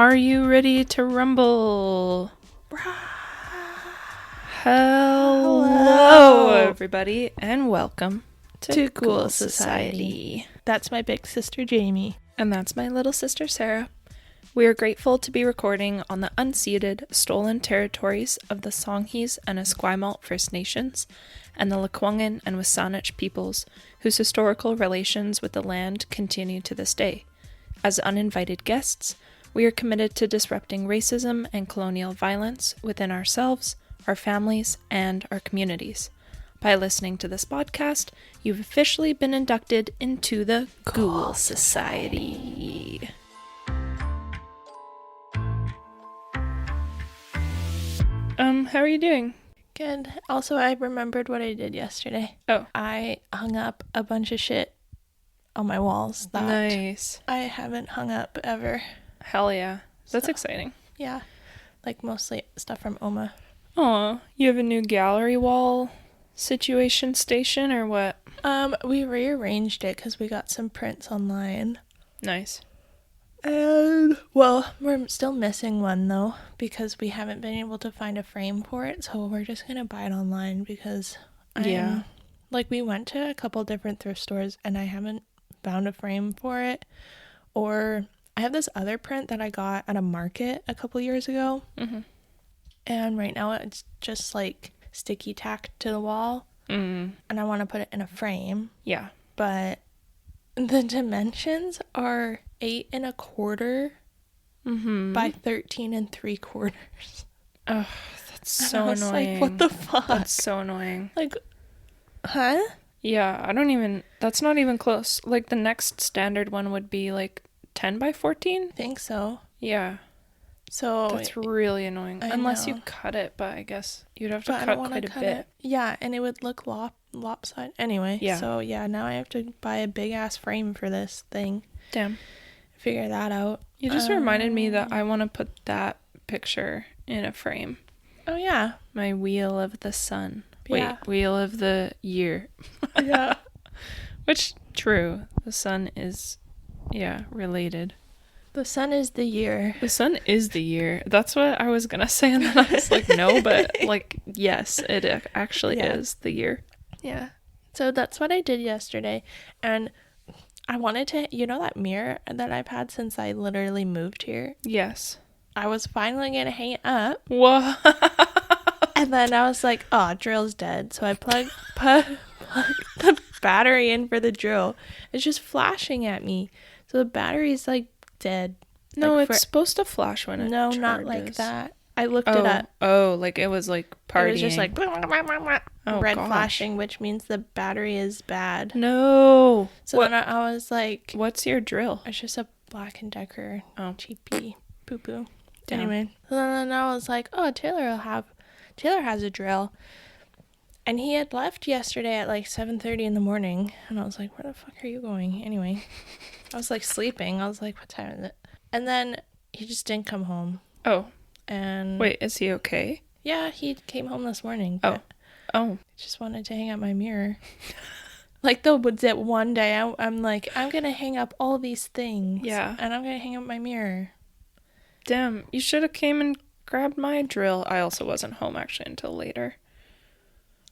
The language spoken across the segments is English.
Are you ready to rumble? Hello, everybody, and welcome to Ghoul Society. That's my big sister, Jamie. And that's my little sister, Sarah. We are grateful to be recording on the unceded, stolen territories of the Songhees and Esquimalt First Nations and the Lekwungen and Wasanich peoples, whose historical relations with the land continue to this day. As uninvited guests, we are committed to disrupting racism and colonial violence within ourselves, our families, and our communities. By listening to this podcast, you've officially been inducted into the Ghoul Society. How are you doing? Good. Also, I remembered what I did yesterday. Oh. I hung up a bunch of shit on my walls that Nice. I haven't hung up ever. Hell yeah. That's So, exciting. Yeah. Like mostly stuff from Oma. Aw, you have a new gallery wall situation station or what? We rearranged it because we got some prints online. Nice. And, well, we're still missing one though because we haven't been able to find a frame for it. So we're just going to buy it online because we went to a couple different thrift stores and I haven't found a frame for it. Or I have this other print that I got at a market a couple years ago. Mm-hmm. And right now it's just like sticky tacked to the wall. Mm. And I want to put it in a frame. Yeah. But the dimensions are 8 1/4 by 13 3/4. Ugh, that's so annoying. Like, what the fuck? That's so annoying. Like, huh? Yeah, that's not even close. Like, the next standard one would be like 10 by 14? I think so. Yeah. So That's really annoying. Unless you know. cut it, but I guess you'd have to But I cut don't quite a cut bit. it. Yeah, and it would look lopsided. Anyway, Yeah. So yeah, now I have to buy a big ass frame for this thing. Damn. Figure that out. You just reminded me that I want to put that picture in a frame. Oh yeah. My Wheel of the Sun. Yeah. Wait, Wheel of the Year. Yeah. Which, true. The sun is, related. The sun is the year. The sun is the year. That's what I was gonna say, and then I was like, no, but like, yes, it actually is the year. Yeah. So that's what I did yesterday. And I wanted to, that mirror that I've had since I literally moved here? Yes. I was finally going to hang it up. What? And then I was like, oh, drill's dead. So I plugged the battery in for the drill. It's just flashing at me. So the battery's like dead. No, like it's supposed to flash when it charges. Not like that. I looked it up. Oh, like it was like partying. It was just like red gosh. flashing, which means the battery is bad. No. So then I was like, what's your drill? it's just a Black & Decker cheapy poo-poo. Damn. Anyway, so then I was like, oh, Taylor has a drill. And he had left yesterday at like 7:30 in the morning. And I was like, where the fuck are you going? Anyway, I was like sleeping. I was like, what time is it? And then he just didn't come home. Oh. And wait, is he okay? Yeah, he came home this morning. Oh. I just wanted to hang up my mirror. Like, though, that one day I'm like, I'm going to hang up all these things. Yeah. And I'm going to hang up my mirror. Damn, you should have came and grabbed my drill. I also wasn't home actually until later.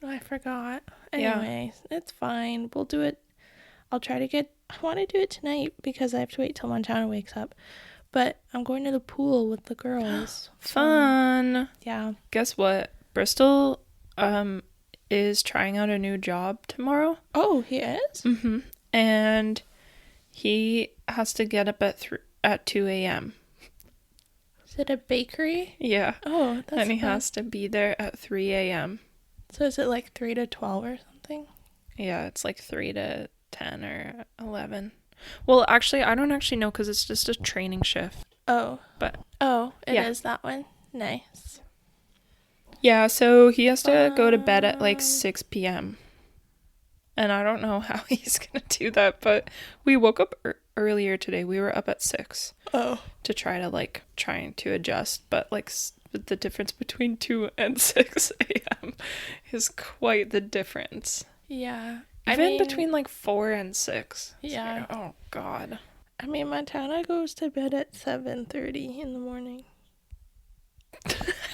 I forgot. Anyway, It's fine. We'll do it. I want to do it tonight because I have to wait till Montana wakes up. But I'm going to the pool with the girls. Fun. Yeah. Guess what? Bristol is trying out a new job tomorrow. Oh, he is? Mm-hmm. And he has to get up at 2 a.m. Is it a bakery? Yeah. Oh, that's and he fun. has to be there at 3 a.m. So is it like 3 to 12 or something? Yeah, it's like 3 to 10 or 11. Well, actually, I don't actually know because it's just a training shift. Oh. But it is that one? Nice. Yeah, so he has to go to bed at like 6 p.m. And I don't know how he's going to do that, but we woke up earlier today. We were up at 6. Oh. To trying to adjust, but like the difference between 2 and 6 a.m. is quite the difference. Yeah. Even between like 4 and 6. Yeah. Like, oh, God. I mean, Montana goes to bed at 7:30 in the morning.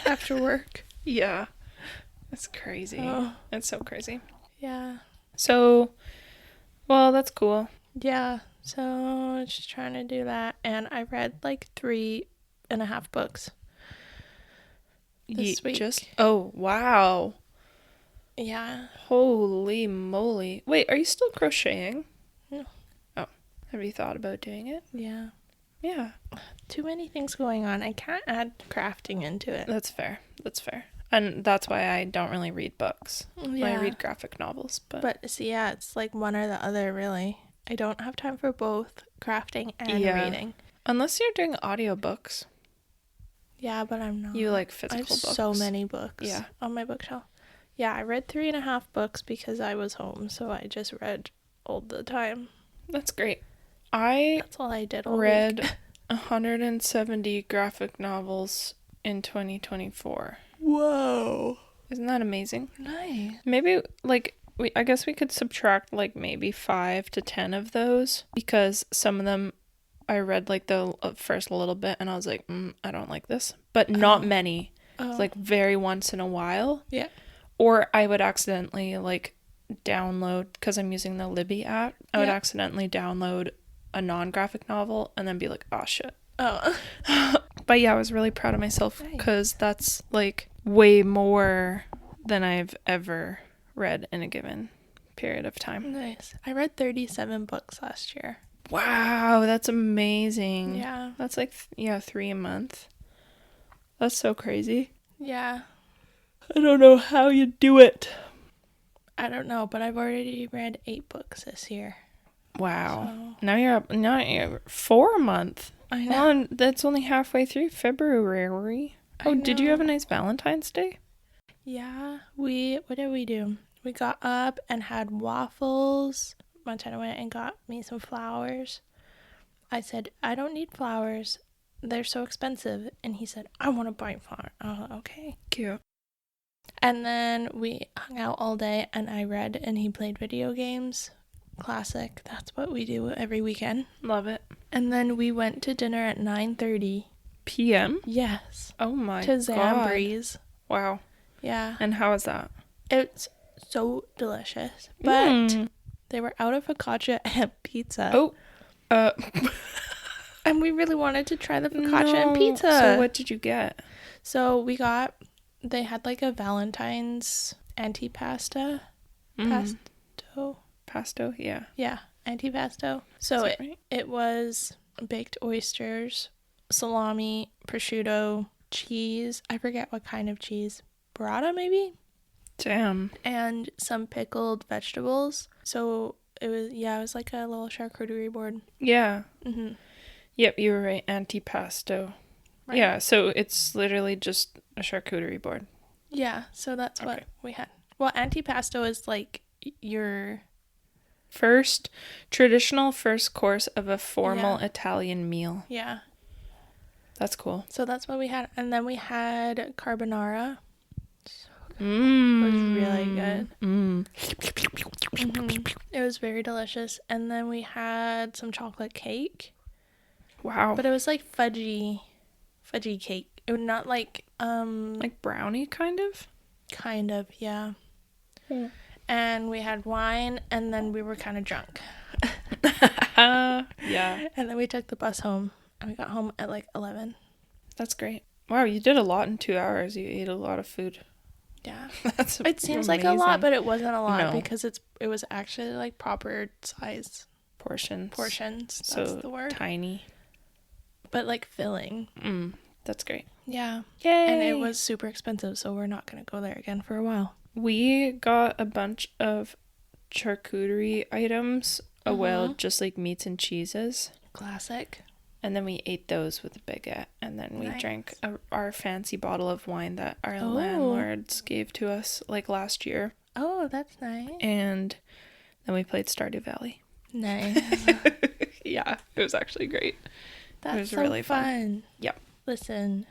After work. Yeah. That's crazy. Oh. It's so crazy. Yeah. So, well, that's cool. Yeah. So, just trying to do that. And I read like 3.5 books this week. Oh, wow. Yeah. Holy moly. Wait, are you still crocheting? No. Oh. Have you thought about doing it? Yeah. Yeah. Too many things going on. I can't add crafting into it. That's fair. And that's why I don't really read books. Yeah. I read graphic novels, but see, yeah, it's like one or the other, really. I don't have time for both crafting and reading. Unless you're doing audiobooks. Yeah, but I'm not. You like physical books. So many books on my bookshelf. Yeah, I read 3.5 books because I was home, so I just read all the time. That's great. That's all I did all read week. 170 graphic novels in 2024. Whoa. Isn't that amazing? Nice. Maybe, like, I guess we could subtract, like, maybe 5 to 10 of those, because some of them I read, like, the first little bit, and I was like, I don't like this. But not many. It's, like, very once in a while. Yeah. Or I would accidentally, like, download, because I'm using the Libby app, I would accidentally download a non-graphic novel and then be like, oh, shit. Oh. But yeah, I was really proud of myself because that's, like, way more than I've ever read in a given period of time. Nice. I read 37 books last year. Wow, that's amazing. Yeah. That's like, 3 a month. That's so crazy. Yeah. I don't know how you do it. I don't know, but I've already read 8 books this year. Wow. So. Now you're 4 a month. I know. Well, that's only halfway through February. Oh, did you have a nice Valentine's Day? Yeah. What did we do? We got up and had waffles. Montana went and got me some flowers. I said, I don't need flowers. They're so expensive. And he said, I want to buy flowers. Oh, okay. Cute. And then we hung out all day and I read and he played video games. Classic. That's what we do every weekend. Love it. And then we went to dinner at 9:30 p.m. Yes. Oh my to god. Zambries. Wow. Yeah. And how was that? It's so delicious. But they were out of focaccia and pizza. Oh. And we really wanted to try the focaccia and pizza. So what did you get? So they had like a Valentine's antipasta. Pasto, yeah. Yeah, antipasto. So it was baked oysters, salami, prosciutto, cheese. I forget what kind of cheese. Burrata, maybe? Damn. And some pickled vegetables. So it was like a little charcuterie board. Yeah. Mm-hmm. Yep, you were right. Antipasto. Right. Yeah, so it's literally just a charcuterie board. Yeah, so that's what we had. Well, antipasto is like your traditional first course of a formal Italian meal. Yeah. That's cool. So that's what we had. And then we had carbonara. It was really good. It was very delicious. And then we had some chocolate cake. Wow. But it was like fudgy cake. It was not like like brownie kind of? Kind of, yeah. And we had wine and then we were kind of drunk. Yeah. And then we took the bus home and we got home at like 11. That's great. Wow, you did a lot in 2 hours. You ate a lot of food. Yeah. It seems like a lot, but it wasn't a lot because it was actually like proper size portions. That's the word. Tiny. But like filling. That's great. Yeah. Yay! And it was super expensive, so we're not going to go there again for a while. We got a bunch of charcuterie items, just like meats and cheeses. Classic. And then we ate those with a baguette, and then we drank our fancy bottle of wine that our landlords gave to us like last year. Oh, that's nice. And then we played Stardew Valley. Nice. Yeah, it was actually great. That's it was really fun. Yep. Listen,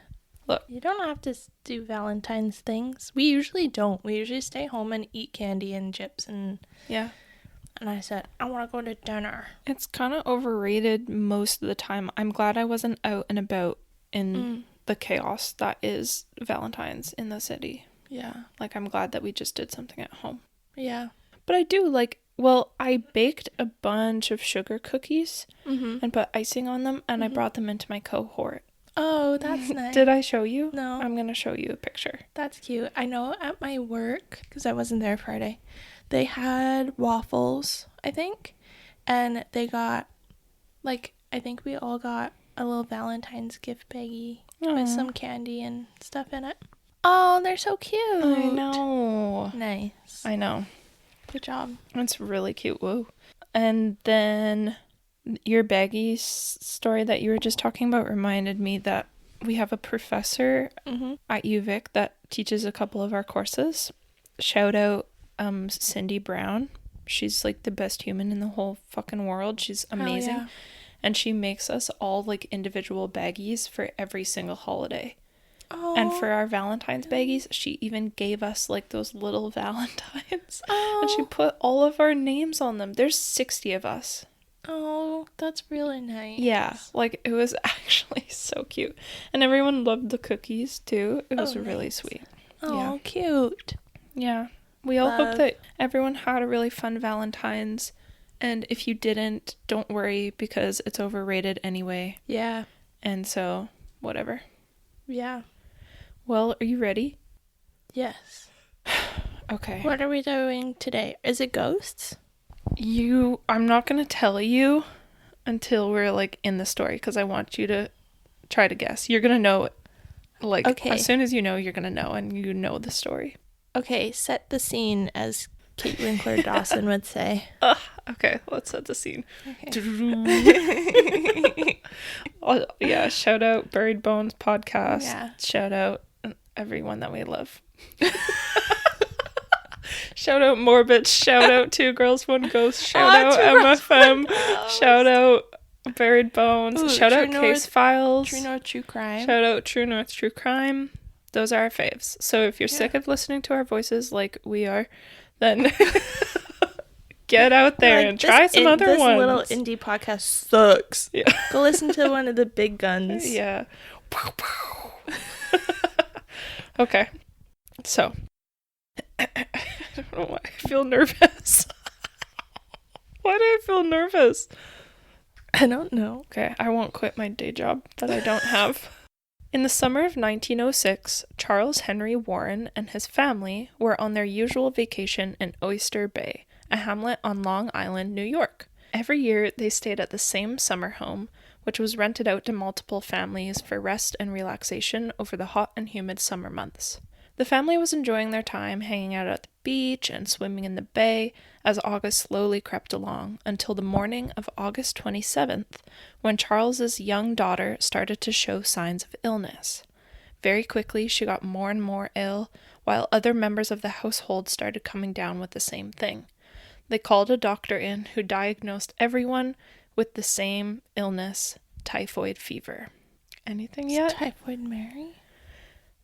look, you don't have to do Valentine's things. We usually don't. We usually stay home and eat candy and chips and And I said, I want to go to dinner. It's kind of overrated most of the time. I'm glad I wasn't out and about in the chaos that is Valentine's in the city. Yeah. Like, I'm glad that we just did something at home. Yeah. But I do I baked a bunch of sugar cookies and put icing on them, and I brought them into my cohort. Oh, that's nice. Did I show you? No. I'm going to show you a picture. That's cute. I know at my work, because I wasn't there Friday, they had waffles, I think. And they got, I think we all got a little Valentine's gift baggie with some candy and stuff in it. Oh, they're so cute. I know. Nice. I know. Good job. It's really cute. Whoa. And then your baggie story that you were just talking about reminded me that we have a professor at UVic that teaches a couple of our courses. Shout out Cindy Brown. She's like the best human in the whole fucking world. She's amazing. Yeah. And she makes us all like individual baggies for every single holiday. Oh. And for our Valentine's baggies, she even gave us like those little Valentines. Oh. And she put all of our names on them. There's 60 of us. Oh, that's really nice. Yeah, like it was actually so cute. And everyone loved the cookies too. It was really sweet. Oh, yeah. Cute. Yeah. We all hope that everyone had a really fun Valentine's. And if you didn't, don't worry because it's overrated anyway. Yeah. And so, whatever. Yeah. Well, are you ready? Yes. Okay. What are we doing today? Is it ghosts? I'm not going to tell you until we're like in the story because I want you to try to guess. You're going to know as soon as you know, you're going to know and you know the story. Okay, set the scene, as Kate Winkler Dawson would say. Okay, let's set the scene. Okay. Yeah, shout out Buried Bones podcast. Yeah. Shout out everyone that we love. Shout out Morbid. Shout out Two Girls, One Ghost. Shout out MFM. Shout out Buried Bones. Ooh, shout out Case Files. True North True Crime. Shout out True North True Crime. Those are our faves. So if you're sick of listening to our voices like we are, then get out there and try some other ones. This little indie podcast sucks. Yeah. Go listen to one of the big guns. Yeah. Okay. So. I don't know why I feel nervous. Why do I feel nervous? I don't know. Okay, I won't quit my day job that I don't have. In the summer of 1906, Charles Henry Warren and his family were on their usual vacation in Oyster Bay, a hamlet on Long Island, New York. Every year, they stayed at the same summer home, which was rented out to multiple families for rest and relaxation over the hot and humid summer months. The family was enjoying their time hanging out at the beach and swimming in the bay as August slowly crept along until the morning of August 27th, when Charles's young daughter started to show signs of illness. Very quickly, she got more and more ill, while other members of the household started coming down with the same thing. They called a doctor in who diagnosed everyone with the same illness, typhoid fever. Anything yet? Typhoid Mary?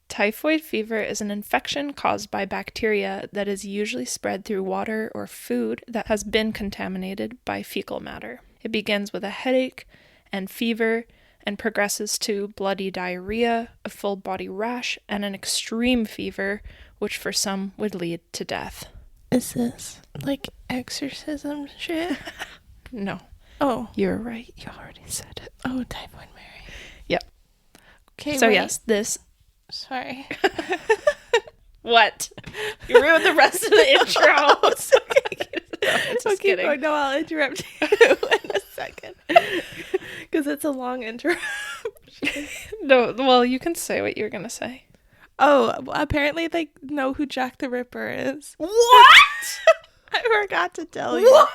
Typhoid fever is an infection caused by bacteria that is usually spread through water or food that has been contaminated by fecal matter. It begins with a headache and fever and progresses to bloody diarrhea, a full body rash, and an extreme fever, which for some would lead to death. Is this like exorcism shit? No. Oh. You're right. You already said it. Oh, Typhoid Mary. Yep. Okay, so yes, this... Sorry. What? You ruined the rest of the intro. Just kidding. Oh, no, I'll interrupt you in a second. Because it's a long interruption. No, well, you can say what you're going to say. Oh, well, apparently they know who Jack the Ripper is. What? I forgot to tell you. What?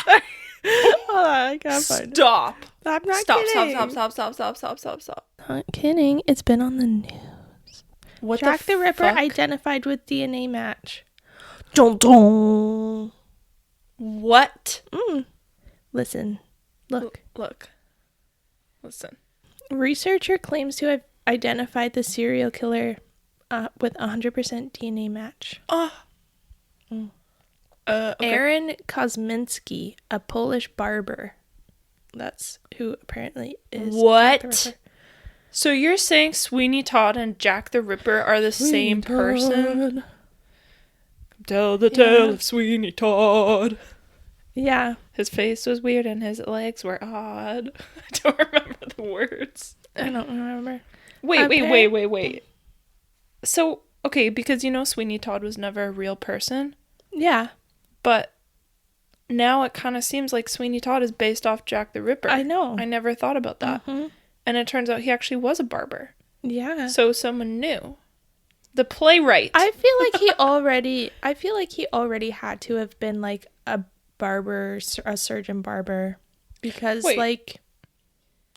Sorry. Hold on, I can't find it. Stop. I'm not kidding. Stop. Not kidding. It's been on the news. What Jack the Ripper fuck? identified with DNA match. Dun dun. What? Listen. Look. Listen. Researcher claims to have identified the serial killer with 100% DNA match. Okay. Aaron Kosminski, a Polish barber. That's who apparently is What? Jack the Ripper. So you're saying Sweeney Todd and Jack the Ripper are the same person? Tell the tale of Sweeney Todd. Yeah. His face was weird and his legs were odd. I don't remember the words. I don't remember. Wait. So, okay, because Sweeney Todd was never a real person. Yeah. But now it kind of seems like Sweeney Todd is based off Jack the Ripper. I know. I never thought about that. Mm-hmm. And it turns out he actually was a barber. Yeah. So someone knew. The playwright. I feel like he already had to have been like a barber, a surgeon barber, because like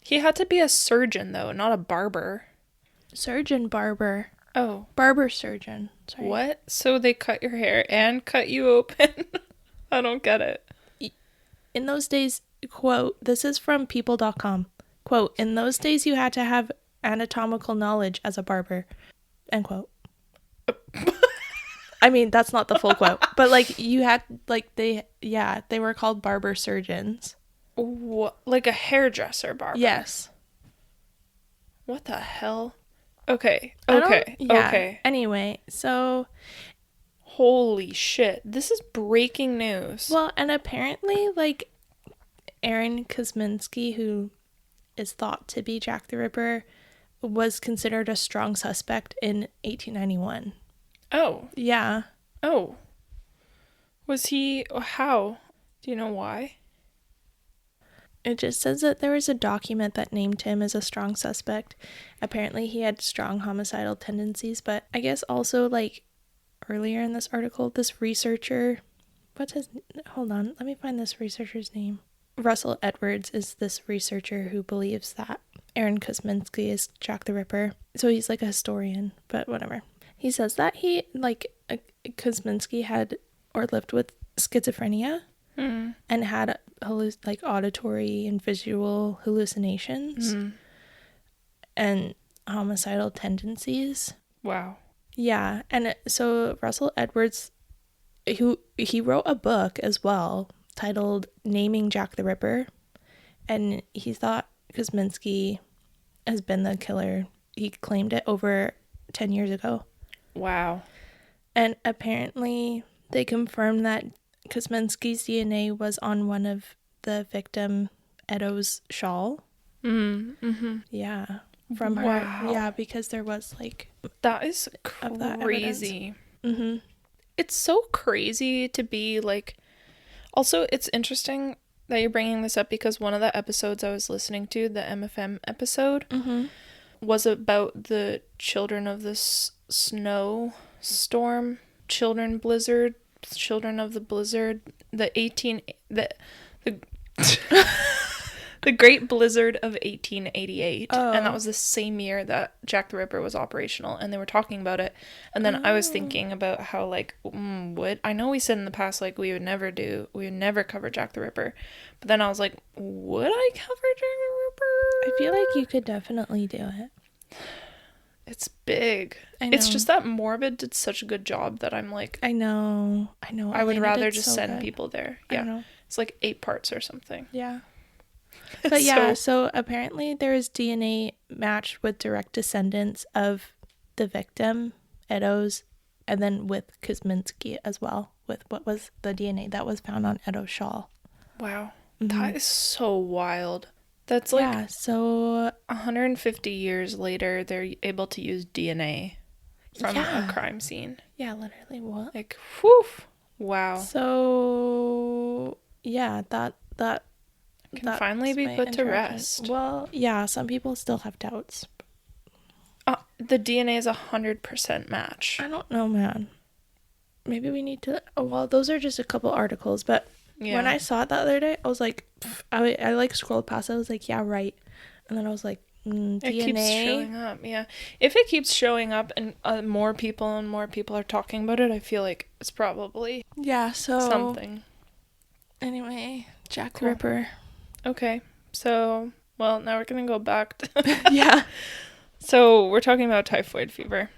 he had to be a surgeon though, not a barber. Surgeon barber. Oh, barber surgeon. Sorry. What? So they cut your hair and cut you open? I don't get it. In those days, quote, this is from people.com. Quote, in those days you had to have anatomical knowledge as a barber. End quote. I mean, that's not the full quote, but like you had like they were called barber surgeons. What? Like a hairdresser barber? Yes. What the hell? Okay. Okay. Anyway, so holy shit. This is breaking news. Well, and apparently like Aaron Kosminski, who is thought to be Jack the Ripper, was considered a strong suspect in 1891. Oh. Yeah. Oh. Was he... How? Do you know why? It just says that there was a document that named him as a strong suspect. Apparently he had strong homicidal tendencies, but I guess also like earlier in this article, this researcher... Hold on, let me find this researcher's name. Russell Edwards is this researcher who believes that Aaron Kosminski is Jack the Ripper. So he's like a historian, but whatever. He says that he, like, Kosminski had or lived with schizophrenia and had auditory and visual hallucinations and homicidal tendencies. Wow. Yeah, and so Russell Edwards, he wrote a book as well titled Naming Jack the Ripper, and he thought Kosminski has been the killer. He claimed it over 10 years ago. Wow. And apparently they confirmed that Kosminski's DNA was on one of the victim Edo's shawl. Mm-hmm. Yeah. From her. Yeah, because there was like... That is crazy. Mm-hmm. It's so crazy to be like... Also, it's interesting that you're bringing this up because one of the episodes I was listening to, the MFM episode, was about the children of the snowstorm, children of the blizzard, the Great Blizzard of 1888. And that was the same year that Jack the Ripper was operational, and they were talking about it. And then I was thinking about how, like, I know we said in the past, like, we would never cover Jack the Ripper. But then I was like, would I cover Jack the Ripper? I feel like you could definitely do it. It's big. I know. It's just that Morbid did such a good job that I'm like... I know. I would rather just send people there. Yeah. I know. It's like 8 parts or something. Yeah. But yeah, so apparently there is DNA matched with direct descendants of the victim, Edo's, and then with Kosminski as well, with what was the DNA that was found on Edo's shawl. Wow. That is so wild. That's like... Yeah, so... 150 years later, they're able to use DNA from a crime scene. Yeah, literally, what? Like, whew. Wow. So, yeah, that can finally be put to rest. Well, yeah, some people still have doubts. The DNA is 100% match. I don't know, man. Maybe we need to... Oh, well, those are just a couple articles, but when I saw it the other day, I was like... I like scrolled past it. I was like, yeah, right. And then I was like, DNA? It keeps showing up, yeah. If it keeps showing up and more people are talking about it, I feel like it's probably something. Anyway, Jack the Ripper. Okay, so, well, now we're going to go back to... Yeah. So, we're talking about typhoid fever.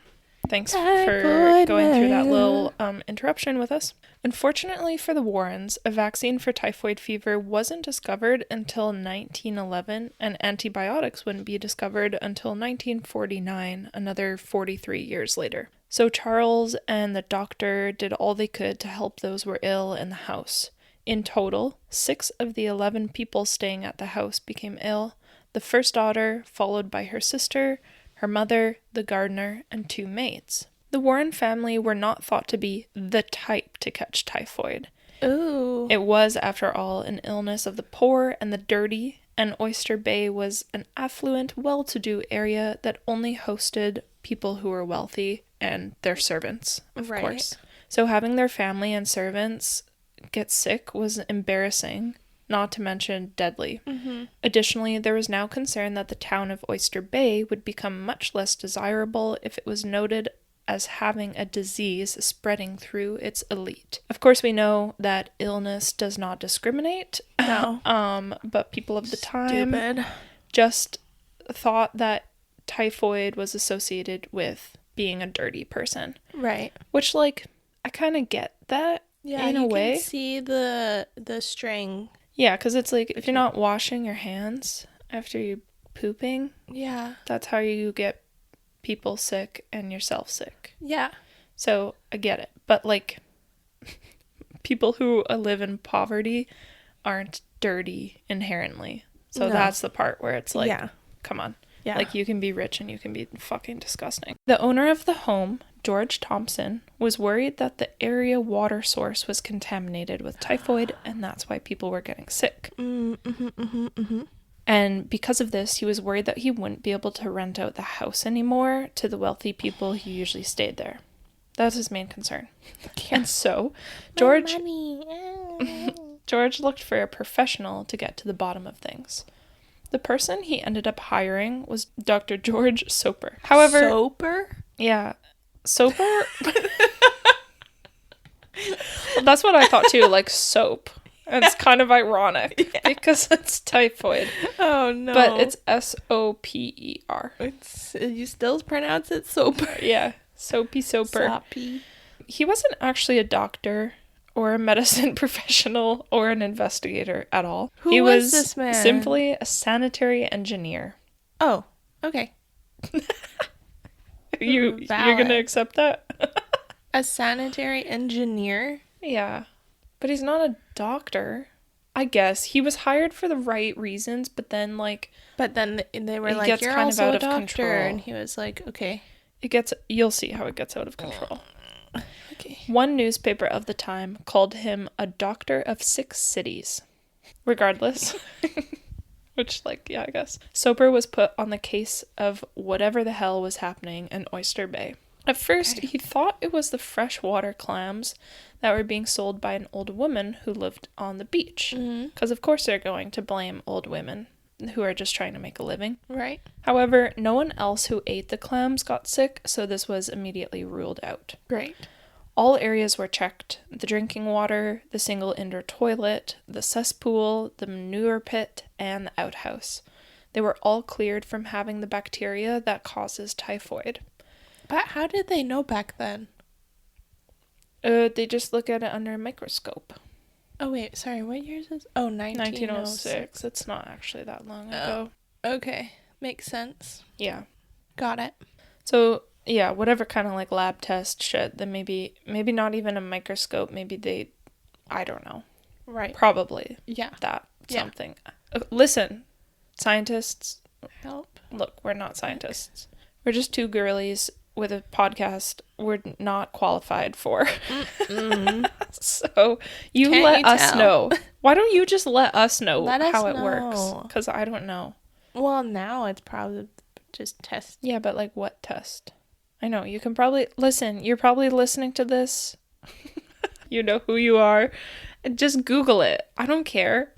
Thanks for going through that little interruption with us. Unfortunately for the Warrens, a vaccine for typhoid fever wasn't discovered until 1911, and antibiotics wouldn't be discovered until 1949, another 43 years later. So Charles and the doctor did all they could to help those who were ill in the house. In total, 6 of the 11 people staying at the house became ill. The first daughter, followed by her sister, her mother, the gardener, and 2 maids. The Warren family were not thought to be the type to catch typhoid. Ooh. It was, after all, an illness of the poor and the dirty, and Oyster Bay was an affluent, well-to-do area that only hosted people who were wealthy and their servants, of course. So having their family and servants get sick was embarrassing, not to mention deadly. Mm-hmm. Additionally, there was now concern that the town of Oyster Bay would become much less desirable if it was noted as having a disease spreading through its elite. Of course, we know that illness does not discriminate. No. But people of the time Stupid. just thought that typhoid was associated with being a dirty person. Right. Which, like, I kind of get that in a way. You can see the string. Yeah, because it's like, if you're not washing your hands after you're pooping, Yeah. that's how you get people sick and yourself sick. Yeah. So I get it. But, like, people who live in poverty aren't dirty inherently. So that's the part where it's like, come on. Yeah. Like, you can be rich and you can be fucking disgusting. The owner of the home, George Thompson, was worried that the area water source was contaminated with typhoid, and that's why people were getting sick. And because of this, he was worried that he wouldn't be able to rent out the house anymore to the wealthy people who usually stayed there. That was his main concern. Yeah. And so, George looked for a professional to get to the bottom of things. The person he ended up hiring was Dr. George Soper. However... Soper? Yeah. Soper? Well, that's what I thought too, like soap. And it's kind of ironic because it's typhoid. Oh, no. But it's S-O-P-E-R. You still pronounce it Soper? Yeah. Soapy Soper. Soppy. He wasn't actually a doctor or a medicine professional or an investigator at all. Who was this man? Simply a sanitary engineer. Oh, okay. You're going to accept that? A sanitary engineer? Yeah. But he's not a doctor. I guess. He was hired for the right reasons, but then, like... But then they were like, you're kind also of out a of doctor. control. And he was like, okay. You'll see how it gets out of control. Okay. One newspaper of the time called him a doctor of 6 cities. Regardless. Which, like, yeah, I guess. Soper was put on the case of whatever the hell was happening in Oyster Bay. At first, he thought it was the freshwater clams that were being sold by an old woman who lived on the beach. Because, of course, they're going to blame old women who are just trying to make a living. Right. However, no one else who ate the clams got sick, so this was immediately ruled out. Great. All areas were checked. The drinking water, the single indoor toilet, the cesspool, the manure pit, and the outhouse. They were all cleared from having the bacteria that causes typhoid. But how did they know back then? They just look at it under a microscope. Oh, wait, sorry, what year is this? Oh, 1906. It's not actually that long ago. Okay, makes sense. Yeah. Got it. So, yeah, whatever kind of like lab test shit, then maybe not even a microscope, maybe I don't know. Right. Probably. Yeah. That, something. Listen, scientists. Help. Look, we're not scientists. We're just 2 girlies with a podcast we're not qualified for. So you Can't let you us tell? know. Why don't you just let us know how it know. works? Because I don't know. Well, now it's probably just test. Yeah, but like what test? I know. You can probably... Listen, you're probably listening to this. You know who you are. And just Google it. I don't care.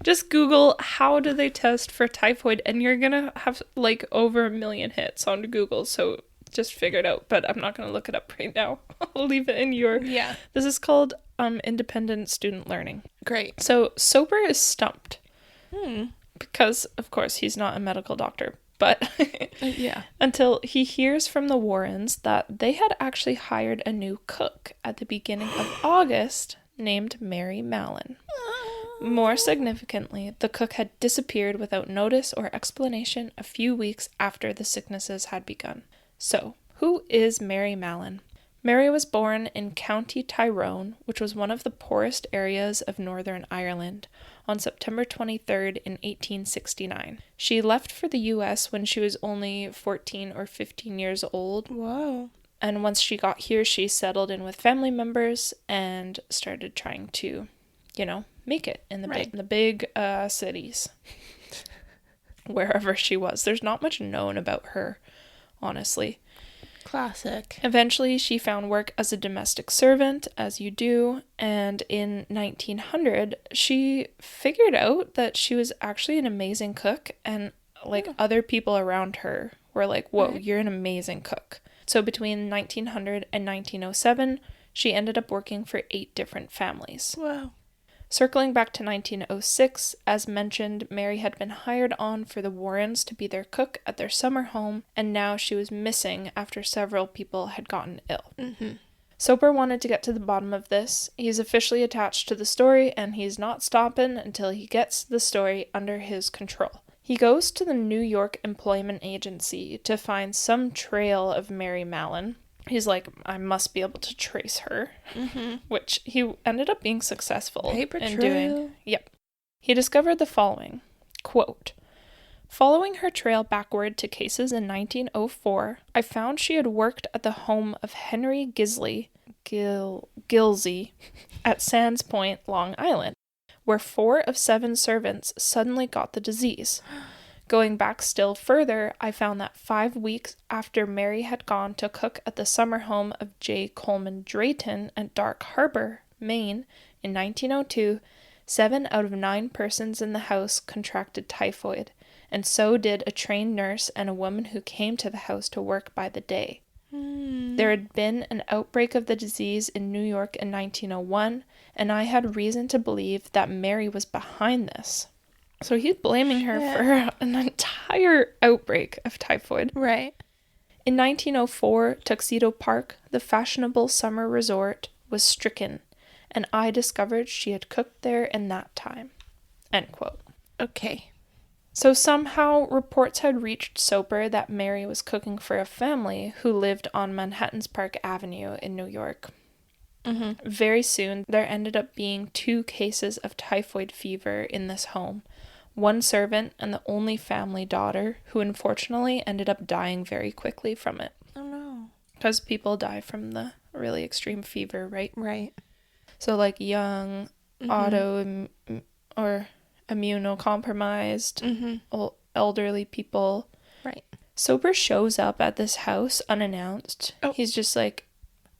Just Google, how do they test for typhoid? And you're going to have like over 1 million hits on Google. So just figure it out. But I'm not going to look it up right now. I'll leave it in your... Yeah. This is called independent student learning. Great. So Soper is stumped. Because, of course, he's not a medical doctor. But yeah. until he hears from the Warrens that they had actually hired a new cook at the beginning of August named Mary Mallon. More significantly, the cook had disappeared without notice or explanation a few weeks after the sicknesses had begun. So, who is Mary Mallon? Mary was born in County Tyrone, which was one of the poorest areas of Northern Ireland, on September 23rd in 1869. She left for the U.S. when she was only 14 or 15 years old. Whoa. And once she got here, she settled in with family members and started trying to, make it in the big cities. Wherever she was. There's not much known about her, honestly. Classic. Eventually, she found work as a domestic servant, as you do, and in 1900, she figured out that she was actually an amazing cook, and other people around her were like, whoa, you're an amazing cook. So between 1900 and 1907, she ended up working for 8 different families. Wow. Circling back to 1906, as mentioned, Mary had been hired on for the Warrens to be their cook at their summer home, and now she was missing after several people had gotten ill. Mm-hmm. Soper wanted to get to the bottom of this. He's officially attached to the story, and he's not stopping until he gets the story under his control. He goes to the New York Employment Agency to find some trail of Mary Mallon. He's like, I must be able to trace her, which he ended up being successful in doing. Yep. He discovered the following, quote, following her trail backward to cases in 1904, I found she had worked at the home of Henry Gilsey at Sands Point, Long Island, where 4 of 7 servants suddenly got the disease. Going back still further, I found that 5 weeks after Mary had gone to cook at the summer home of J. Coleman Drayton at Dark Harbor, Maine, in 1902, 7 out of 9 persons in the house contracted typhoid, and so did a trained nurse and a woman who came to the house to work by the day. There had been an outbreak of the disease in New York in 1901, and I had reason to believe that Mary was behind this. So he's blaming her for an entire outbreak of typhoid. Right. In 1904, Tuxedo Park, the fashionable summer resort, was stricken, and I discovered she had cooked there in that time. End quote. Okay. So somehow reports had reached Soper that Mary was cooking for a family who lived on Manhattan's Park Avenue in New York. Very soon, there ended up being 2 cases of typhoid fever in this home. 1 servant and the only family daughter, who unfortunately ended up dying very quickly from it. Oh no. Because people die from the really extreme fever, right? Right. So young, auto or immunocompromised, elderly people. Right. Soper shows up at this house unannounced. Oh. He's just like,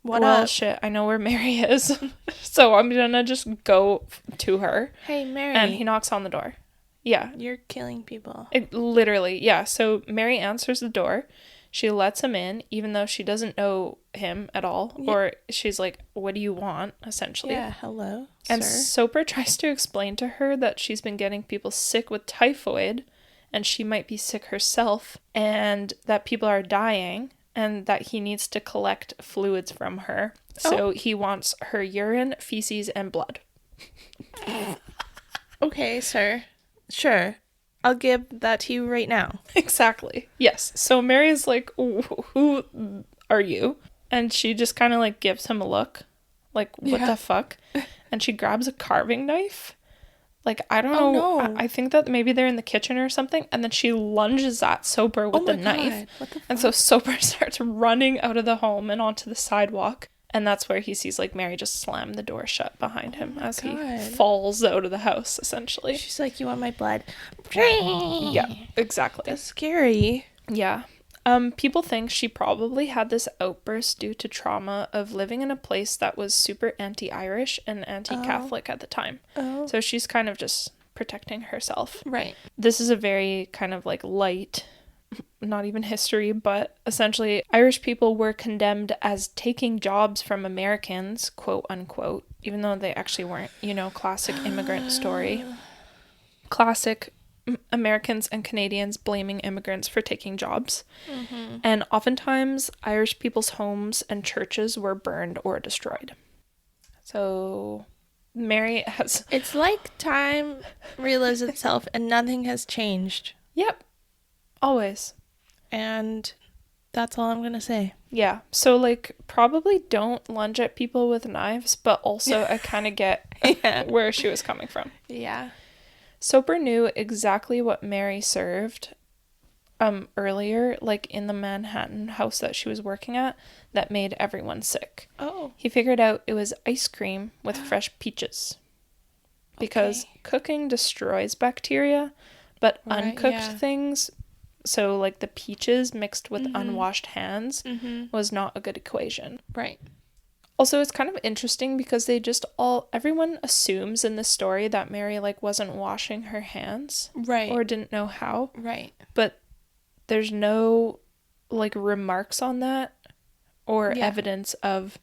what up? Shit, I know where Mary is. So I'm gonna just go to her. Hey, Mary. And he knocks on the door. Yeah. You're killing people. Literally, yeah. So Mary answers the door. She lets him in, even though she doesn't know him at all. Yeah. Or she's like, what do you want, essentially? Yeah, hello, and sir. Soper tries to explain to her that she's been getting people sick with typhoid, and she might be sick herself, and that people are dying, and that he needs to collect fluids from her. So he wants her urine, feces, and blood. Okay, sir. Sure. I'll give that to you right now. Exactly. Yes. So Mary's like, who are you? And she just kind of gives him a look. What the fuck? And she grabs a carving knife. I don't know. No. I think that maybe they're in the kitchen or something. And then she lunges at Soper with the knife. What the fuck? And so Soper starts running out of the home and onto the sidewalk. And that's where he sees Mary just slam the door shut behind him as he falls out of the house, essentially. She's like, you want my blood? Yeah, exactly. That's scary. Yeah. People think she probably had this outburst due to trauma of living in a place that was super anti-Irish and anti-Catholic at the time. Oh. So she's kind of just protecting herself. Right. This is a very kind of light, not even history, but essentially Irish people were condemned as taking jobs from Americans, quote unquote, even though they actually weren't, classic immigrant story. Classic Americans and Canadians blaming immigrants for taking jobs. And oftentimes, Irish people's homes and churches were burned or destroyed. So, Mary has... It's like time relives itself and nothing has changed. Yep. Always. And that's all I'm going to say. Yeah. So, like, probably don't lunge at people with knives, but also I kind of get where she was coming from. Yeah. Soper knew exactly what Mary served earlier, like in the Manhattan house that she was working at, that made everyone sick. Oh. He figured out it was ice cream with fresh peaches. Because cooking destroys bacteria, but uncooked things, so like the peaches mixed with unwashed hands, was not a good equation. Right. Also, it's kind of interesting because everyone assumes in this story that Mary, like, wasn't washing her hands. Right. Or didn't know how. Right. But there's no, like, remarks on that or evidence of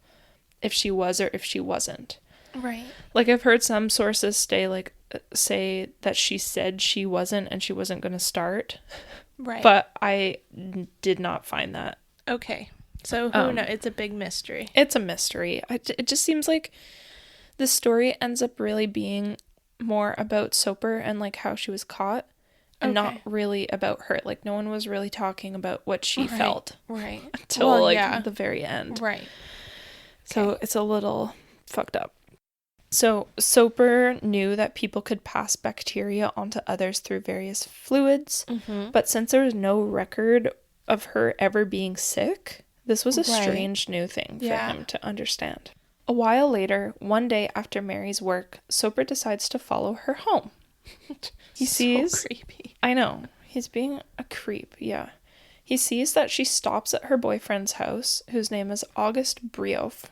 if she was or if she wasn't. Right. Like, I've heard some sources say that she said she wasn't and she wasn't going to start. Right. But I did not find that. Okay. So who knows? It's a big mystery. It's a mystery. It just seems like the story ends up really being more about Soper and like how she was caught and not really about her. Like no one was really talking about what she felt. Right. Until the very end. Right. So it's a little fucked up. So Soper knew that people could pass bacteria onto others through various fluids, but since there was no record of her ever being sick, this was a strange new thing for him to understand. A while later, one day after Mary's work, Soper decides to follow her home. He sees... So creepy. I know. He's being a creep, yeah. He sees that she stops at her boyfriend's house, whose name is August Brioff.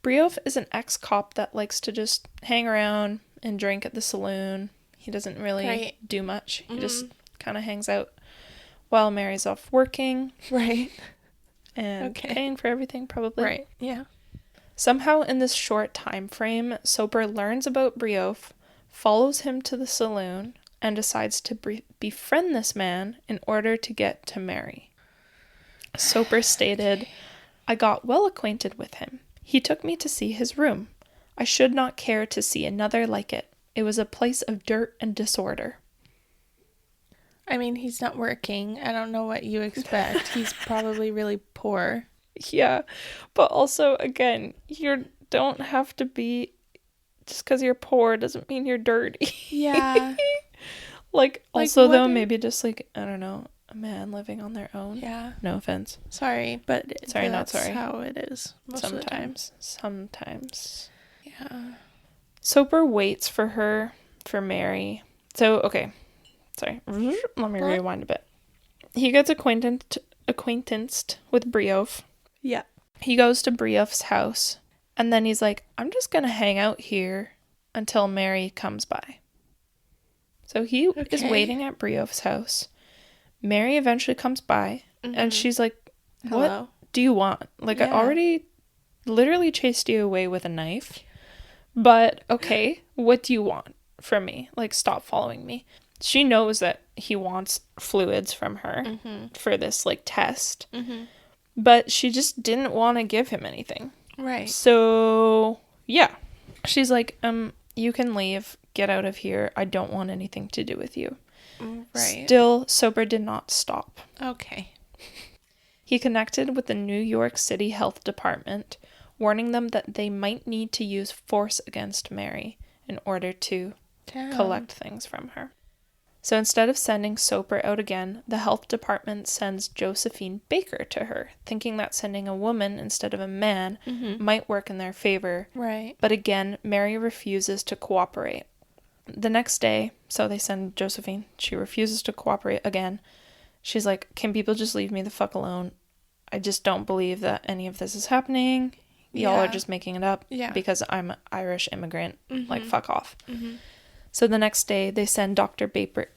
Brioff is an ex-cop that likes to just hang around and drink at the saloon. He doesn't really do much. He just kind of hangs out while Mary's off working. Right. And paying for everything, probably. Right, yeah. Somehow in this short time frame, Soper learns about Brioff, follows him to the saloon, and decides to befriend this man in order to get to Mary. Soper stated, "I got well acquainted with him. He took me to see his room. I should not care to see another like it. It was a place of dirt and disorder." I mean, he's not working. I don't know what you expect. He's probably really poor. Yeah, but also, again, you don't have to be... Just because you're poor doesn't mean you're dirty. Yeah. Like also, though, maybe just, like, I don't know, a man living on their own. Yeah. No offense. Sorry, but that's how it is most of the time. Sometimes. Yeah. Soper waits for Mary. So, okay. Sorry. Let me rewind a bit. He gets acquaintanced with Brioff. Yeah. He goes to Brioff's house, and then he's like, I'm just going to hang out here until Mary comes by. So he is waiting at Brioff's house. Mary eventually comes by, and she's like, what Hello? do you want? Like, I already literally chased you away with a knife, but okay, what do you want from me? Like, stop following me. She knows that he wants fluids from her for this, like, test, but she just didn't want to give him anything. Right. So, yeah. She's like, you can leave. Get out of here. I don't want anything to do with you. Right. Still, Soper did not stop. Okay. He connected with the New York City Health Department, warning them that they might need to use force against Mary in order to collect things from her. So instead of sending Soper out again, the health department sends Josephine Baker to her, thinking that sending a woman instead of a man might work in their favor. Right. But again, Mary refuses to cooperate. The next day, so they send Josephine. She refuses to cooperate again. She's like, can people just leave me the fuck alone? I just don't believe that any of this is happening. Y'all are just making it up because I'm an Irish immigrant. Like, fuck off. So the next day, they send Dr. Baker.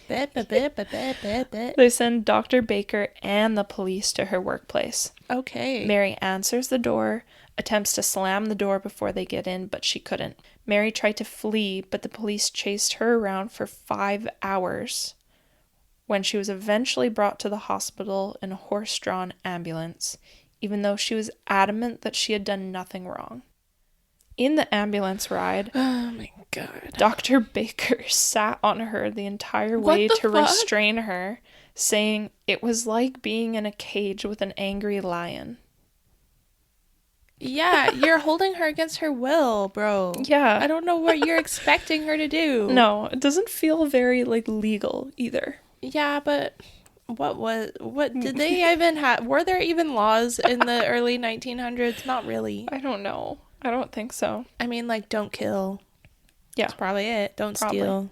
They send Dr. Baker and the police to her workplace. Okay. Mary answers the door, attempts to slam the door before they get in, but she couldn't. Mary tried to flee, but the police chased her around for 5 hours when she was eventually brought to the hospital in a horse-drawn ambulance, even though she was adamant that she had done nothing wrong. In the ambulance ride, oh my God, Dr. Baker sat on her the entire way to restrain her, saying it was like being in a cage with an angry lion. Yeah, you're holding her against her will, bro. Yeah. I don't know what you're expecting her to do. No, it doesn't feel very, like, legal either. Yeah, but what did they even have? Were there even laws in the early 1900s? Not really. I don't know. I don't think so. I mean, like, don't kill. Yeah. That's probably it. Don't steal.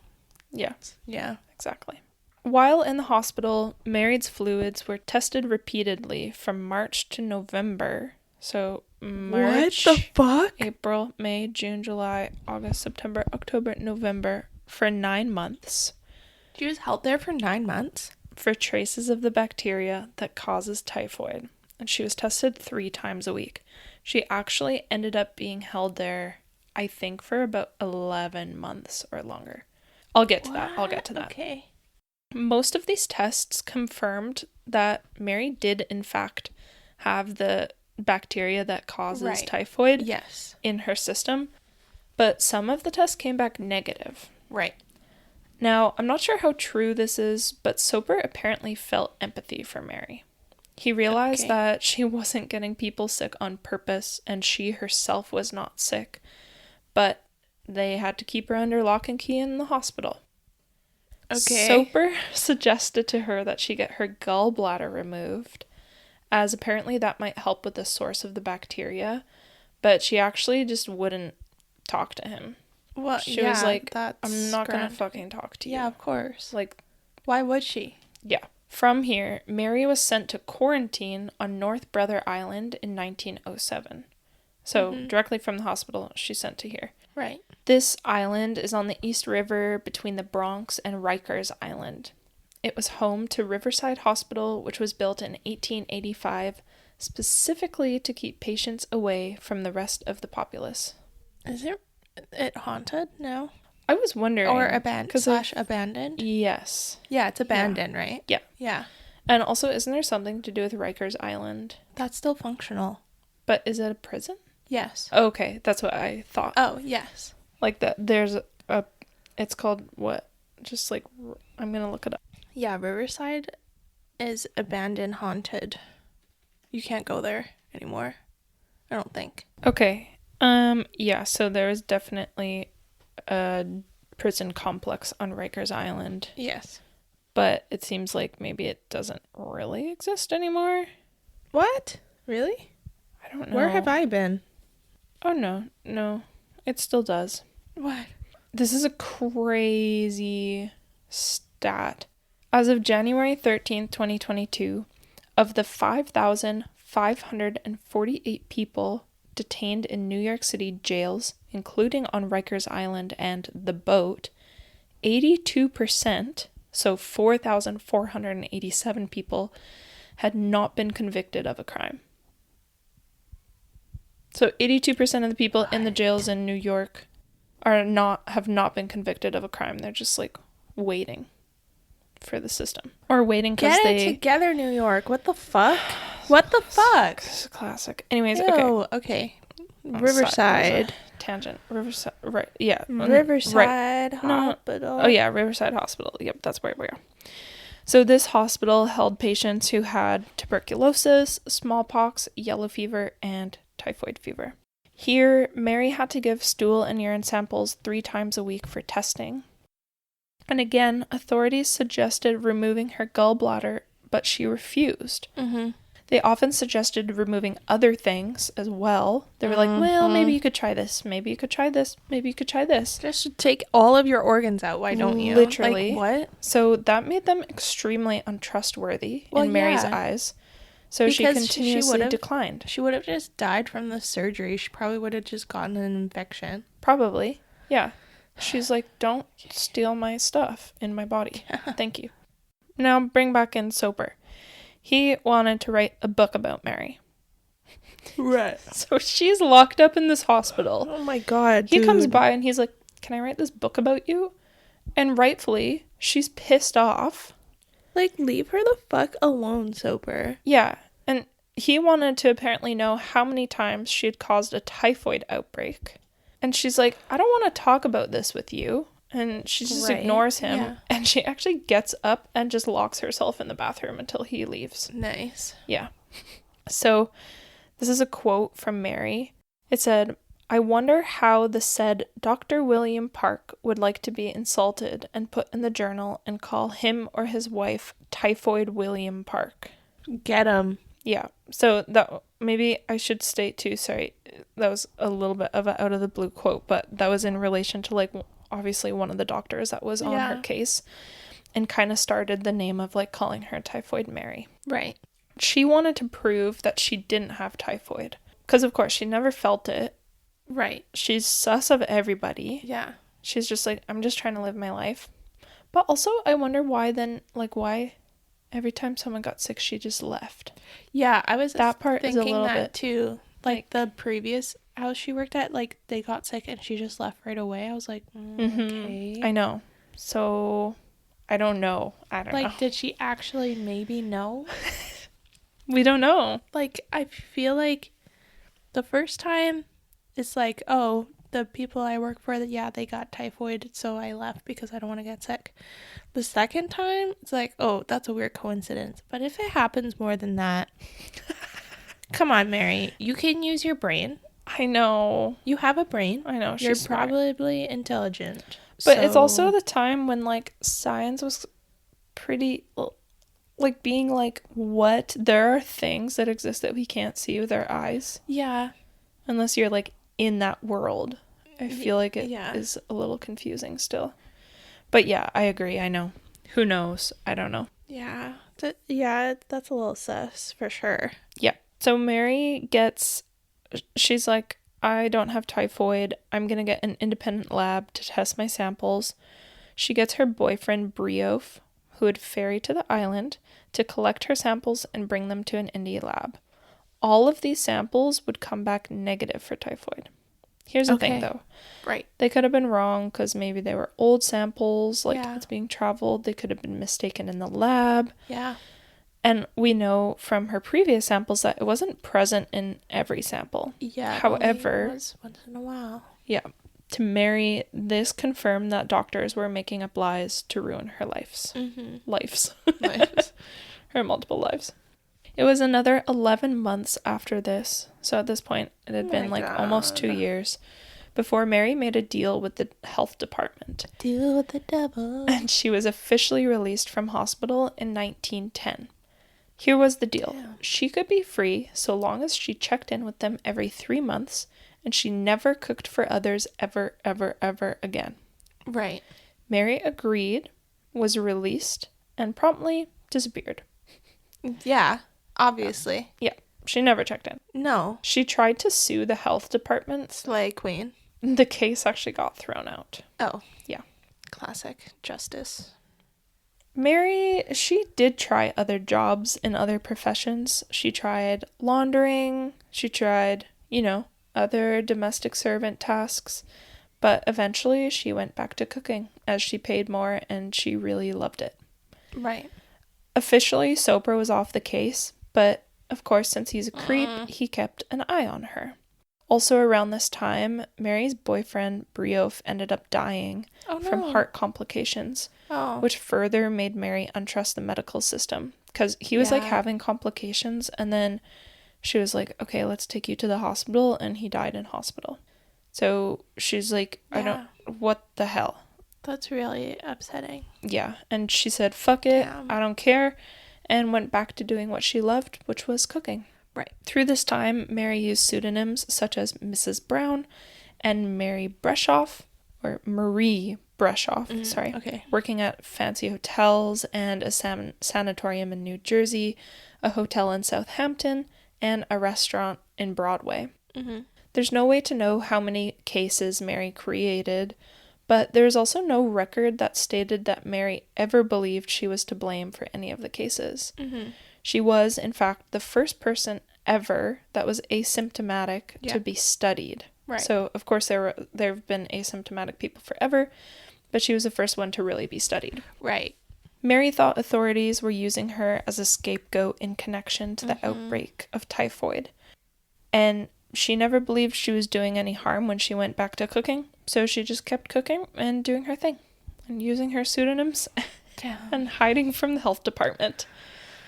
Yeah. Yeah. Exactly. While in the hospital, Mary's fluids were tested repeatedly from March to November. So March, what the fuck? April, May, June, July, August, September, October, November, for 9 months. She was held there for 9 months? For traces of the bacteria that causes typhoid. And she was tested 3 times a week. She actually ended up being held there, I think, for about 11 months or longer. I'll get to that. Okay. Most of these tests confirmed that Mary did, in fact, have the bacteria that causes typhoid in her system, but some of the tests came back negative. Right. Now, I'm not sure how true this is, but Soper apparently felt empathy for Mary. He realized that she wasn't getting people sick on purpose, and she herself was not sick, but they had to keep her under lock and key in the hospital. Okay. Soper suggested to her that she get her gallbladder removed, as apparently that might help with the source of the bacteria, but she actually just wouldn't talk to him. Well, she was like, I'm not going to fucking talk to you. Yeah, of course. Like, why would she? Yeah. From here, Mary was sent to quarantine on North Brother Island in 1907. So, directly from the hospital, she's sent to here. Right. This island is on the East River between the Bronx and Rikers Island. It was home to Riverside Hospital, which was built in 1885, specifically to keep patients away from the rest of the populace. Is it haunted now? I was wondering. Or abandoned? Yes. Yeah, it's abandoned, right? Yeah. Yeah. And also, isn't there something to do with Rikers Island? That's still functional. But is it a prison? Yes. Okay, that's what I thought. Oh, yes. Like that, there's it's called what? Just like, I'm gonna look it up. Yeah, Riverside is abandoned, haunted. You can't go there anymore, I don't think. Okay. Yeah, so there is definitely a prison complex on Rikers Island. Yes. But it seems like maybe it doesn't really exist anymore. What? Really? I don't know. Where have I been? Oh, no. It still does. What? This is a crazy stat. As of January 13th, 2022, of the 5,548 people detained in New York City jails, including on Rikers Island and The Boat, 82%, so 4,487 people, had not been convicted of a crime. So 82% of the people in the jails in New York have not been convicted of a crime. They're just like waiting for the system, or waiting because Get it together, New York. What the fuck? What the fuck? It's a classic. Anyways, okay. Riverside. Tangent. Riverside. Right. Yeah. Riverside Hospital. Oh yeah, Riverside Hospital. Yep, that's where we are. So this hospital held patients who had tuberculosis, smallpox, yellow fever, and typhoid fever. Here, Mary had to give stool and urine samples 3 times a week for testing. And again, authorities suggested removing her gallbladder, but she refused. Mm-hmm. They often suggested removing other things as well. They were like, well, maybe you could try this. Maybe you could try this. Maybe you could try this. Just take all of your organs out. Why don't you? Literally. Like, what? So that made them extremely untrustworthy in Mary's eyes. So because she continuously declined. She would have just died from the surgery. She probably would have just gotten an infection. Probably. Yeah. She's like, don't steal my stuff in my body. Thank you. Now bring back in Soper. He wanted to write a book about Mary. Right. So she's locked up in this hospital. Oh my god, He comes by and he's like, can I write this book about you? And rightfully, she's pissed off. Like, leave her the fuck alone, Soper. Yeah, and he wanted to apparently know how many times she had caused a typhoid outbreak. And she's like, I don't want to talk about this with you. And she just ignores him. Yeah. And she actually gets up and just locks herself in the bathroom until he leaves. Nice. Yeah. So this is a quote from Mary. It said, I wonder how the said Dr. William Park would like to be insulted and put in the journal and call him or his wife Typhoid William Park. Get him. Yeah. So that maybe I should state too, sorry, that was a little bit of an out of the blue quote, but that was in relation to like obviously one of the doctors that was on her case and kind of started the name of like calling her Typhoid Mary. Right. She wanted to prove that she didn't have typhoid because of course she never felt it. Right. She's sus of everybody. Yeah. She's just like, I'm just trying to live my life. But also I wonder why then, like why every time someone got sick she just left. Yeah, I was that part thinking is a little that bit too. Like the previous house she worked at, like they got sick and she just left right away. I was like, okay. I know. So I don't know. I don't know. Like, did she actually maybe know? We don't know. Like, I feel like the first time it's like, oh, the people I work for, yeah, they got typhoid, so I left because I don't want to get sick. The second time, it's like, oh, that's a weird coincidence. But if it happens more than that, come on, Mary, you can use your brain. I know. You have a brain. I know. You're smart. Probably intelligent. But it's also the time when, like, science was pretty, like, being like, what? There are things that exist that we can't see with our eyes. Yeah. Unless you're, like, in that world. I feel like it is a little confusing still. But yeah, I agree. I know. Who knows? I don't know. Yeah. That's a little sus for sure. Yeah. So Mary she's like, I don't have typhoid. I'm going to get an independent lab to test my samples. She gets her boyfriend, Briof, who would ferry to the island, to collect her samples and bring them to an indie lab. All of these samples would come back negative for typhoid. Here's the thing, though. Right. They could have been wrong because maybe they were old samples, like it's being traveled. They could have been mistaken in the lab. Yeah. And we know from her previous samples that it wasn't present in every sample. Yeah. However, it was once in a while. Yeah. To Mary, this confirmed that doctors were making up lies to ruin her lives. Mm-hmm. Lives. Her multiple lives. It was another 11 months after this, so at this point it had been like almost 2 years, before Mary made a deal with the health department. Deal with the devil. And she was officially released from hospital in 1910. Here was the deal. Damn. She could be free so long as she checked in with them every 3 months, and she never cooked for others ever, ever, ever again. Right. Mary agreed, was released, and promptly disappeared. Yeah. Obviously. Yeah. She never checked in. No. She tried to sue the health department. Slay queen. The case actually got thrown out. Oh. Yeah. Classic justice. Mary, she did try other jobs in other professions. She tried laundering. She tried, other domestic servant tasks. But eventually she went back to cooking as she paid more and she really loved it. Right. Officially, Soper was off the case, but of course, since he's a creep, he kept an eye on her. Also around this time, Mary's boyfriend, Briof, ended up dying from heart complications, which further made Mary untrust the medical system, because he was like having complications, and then she was like, okay, let's take you to the hospital, and he died in hospital. So she's like, what the hell? That's really upsetting. Yeah, and she said, fuck it, I don't care, and went back to doing what she loved, which was cooking. Right. Through this time, Mary used pseudonyms such as Mrs. Brown and Mary Breshoff, or Marie Breshoff, working at fancy hotels and a sanatorium in New Jersey, a hotel in Southampton, and a restaurant in Broadway. Mm-hmm. There's no way to know how many cases Mary created, but there's also no record that stated that Mary ever believed she was to blame for any of the cases. Mm-hmm. She was, in fact, the first person ever that was asymptomatic to be studied. Right. So, of course, there have been asymptomatic people forever, but she was the first one to really be studied. Right. Mary thought authorities were using her as a scapegoat in connection to the outbreak of typhoid. And she never believed she was doing any harm when she went back to cooking. So she just kept cooking and doing her thing and using her pseudonyms and hiding from the health department.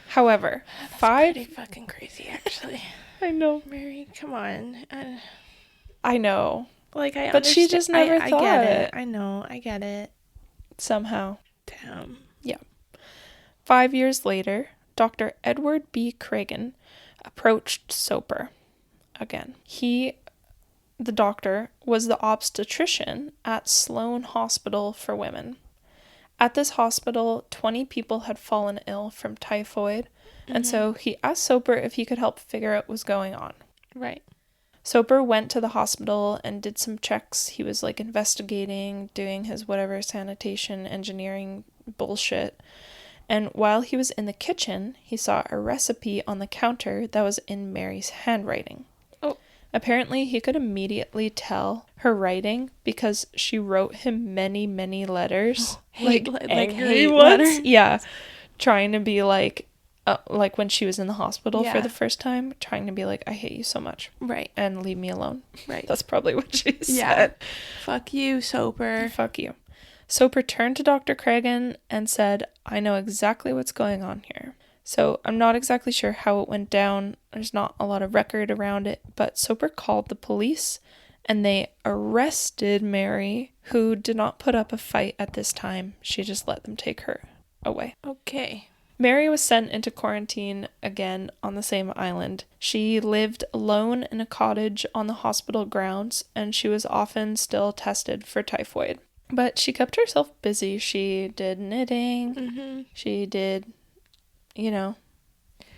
However, that's pretty fucking crazy, actually. I know. Mary, come on. I know. Like, I But she just never thought. I get it. I know. I get it. Somehow. Damn. Yeah. 5 years later, Dr. Edward B. Cragen approached Soper again. The doctor, was the obstetrician at Sloan Hospital for Women. At this hospital, 20 people had fallen ill from typhoid, and so he asked Soper if he could help figure out what was going on. Right. Soper went to the hospital and did some checks. He was like investigating, doing his whatever sanitation, engineering bullshit. And while he was in the kitchen, he saw a recipe on the counter that was in Mary's handwriting. Oh. Apparently, he could immediately tell her writing because she wrote him many, many letters. Like angry ones. Letters? Yeah. Trying to be like when she was in the hospital for the first time, trying to be like, I hate you so much. Right. And leave me alone. Right. That's probably what she said. Yeah. Fuck you, Soper. Fuck you. Soper turned to Dr. Cragen and said, I know exactly what's going on here. So I'm not exactly sure how it went down. There's not a lot of record around it, but Soper called the police and they arrested Mary, who did not put up a fight at this time. She just let them take her away. Okay. Mary was sent into quarantine again on the same island. She lived alone in a cottage on the hospital grounds, and she was often still tested for typhoid. But she kept herself busy. She did knitting. Mm-hmm. She did,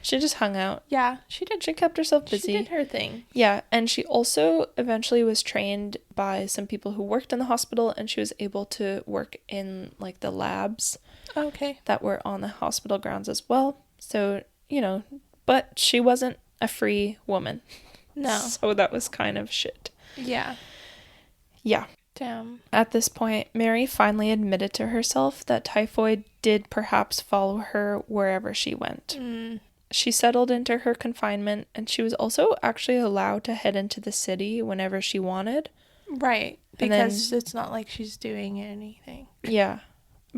she just hung out. Yeah, she did. She kept herself busy. She did her thing. Yeah, and she also eventually was trained by some people who worked in the hospital, and she was able to work in, like, the labs. Okay. That were on the hospital grounds as well. So, but she wasn't a free woman. No. So that was kind of shit. Yeah. Yeah. Damn. At this point, Mary finally admitted to herself that typhoid did perhaps follow her wherever she went. She settled into her confinement, and she was actually allowed to head into the city whenever she wanted. Right. Because it's not like she's doing anything. Yeah.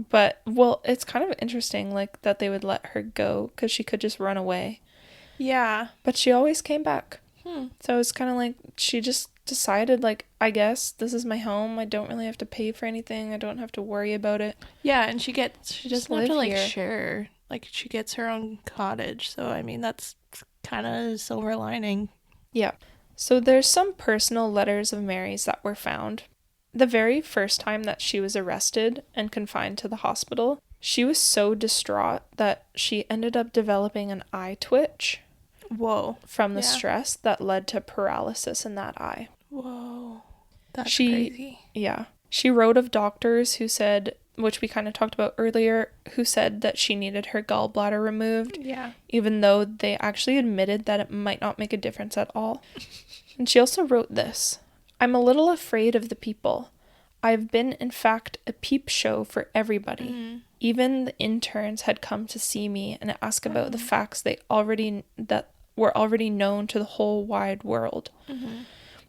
But, well, it's kind of interesting, like, that they would let her go, because she could just run away. Yeah. But she always came back. So it's kind of like, she just decided, like, I guess this is my home. I don't really have to pay for anything. I don't have to worry about it. Yeah, and she doesn't have to, like, share. Like, she gets her own cottage. So, I mean, that's kind of a silver lining. Yeah. So there's some personal letters of Mary's that were found. The very first time that she was arrested and confined to the hospital, she was so distraught that she ended up developing an eye twitch. Whoa. From the stress that led to paralysis in that eye. Whoa. That's crazy. Yeah. She wrote of doctors who said, which we kind of talked about earlier, who said that she needed her gallbladder removed. Yeah. Even though they actually admitted that it might not make a difference at all. And she also wrote this. I'm a little afraid of the people. I've been, in fact, a peep show for everybody. Even the interns had come to see me and ask about the facts that were already known to the whole wide world.